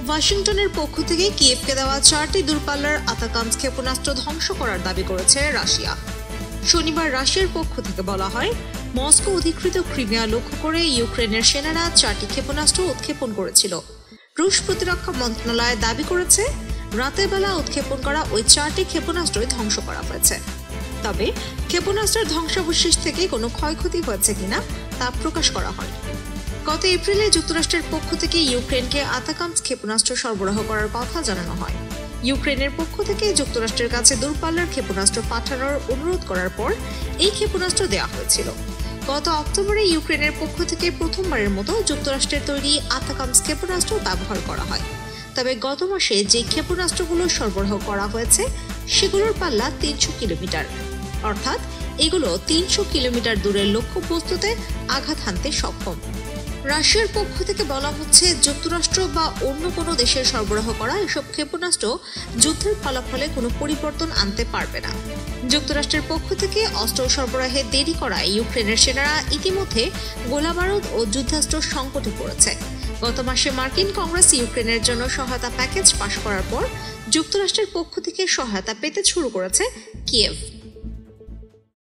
ওয়াশিংটনের পক্ষ থেকে কিয়েভকে দেওয়া 4টি দূরপাল্লার আতাকামস ক্ষেপণাস্ত্র ধ্বংস করার দাবি করেছে রাশিয়া। শনিবার রাশিয়ার পক্ষ থেকে বলা হয়, মস্কো অধিকৃত ক্রিমিয়া লক্ষ্য করে ইউক্রেনের সেনারা 4টি ক্ষেপণাস্ত্র উৎক্ষেপণ করেছিল। রুশ প্রতিরক্ষা মন্ত্রণালয় দাবি করেছে, রাতের বেলা উৎক্ষেপণ করা ওই 4টি ক্ষেপণাস্ত্রই ধ্বংস করা হয়েছে। তবে ক্ষেপণাস্ত্রের ধ্বংসাবশেষ থেকে কোনো ক্ষয়ক্ষতি হয়েছে কিনা তা প্রকাশ করা হয়। গত এপ্রিলে যুক্তরাষ্ট্রের পক্ষ থেকে ইউক্রেনকে আতাকামস ক্ষেপণাস্ত্র সরবরাহ করার কথা জানানো হয়। ইউক্রেনের পক্ষ থেকে যুক্তরাষ্ট্রের কাছে দূরপাল্লার ক্ষেপণাস্ত্র পাঠানোর অনুরোধ করার পর এই ক্ষেপণাস্ত্র দেওয়া হয়েছিল। গত অক্টোবরে ইউক্রেনের পক্ষ থেকে প্রথমবারের মতো যুক্তরাষ্ট্রের তৈরি আতাকামস ক্ষেপণাস্ত্র ব্যবহার করা হয়। তবে গত মাসে যে ক্ষেপণাস্ত্রগুলো সরবরাহ করা হয়েছে সেগুলোর পাল্লা 300 কিলোমিটার, অর্থাৎ এগুলো 300 কিলোমিটার দূরের লক্ষ্যবস্তুতে আঘাত হানতে সক্ষম। রাশিয়ার পক্ষ থেকে বলা হচ্ছে, যুক্তরাষ্ট্র বা অন্য কোনো দেশের সরবরাহ করা এসব ক্ষেপণাস্ত্র যুদ্ধের ফলাফলে কোনো পরিবর্তন আনতে পারবে না। যুক্তরাষ্ট্রের পক্ষ থেকে অস্ত্র সরবরাহে দেরি করায় ইউক্রেনের সেনারা ইতিমধ্যে গোলাবারুদ ও যুদ্ধাস্ত্র সংকটে পড়েছে। গত মাসে মার্কিন কংগ্রেস ইউক্রেনের জন্য সহায়তা প্যাকেজ পাশ করার পর যুক্তরাষ্ট্রের পক্ষ থেকে সহায়তা পেতে শুরু করেছে কিয়েভ।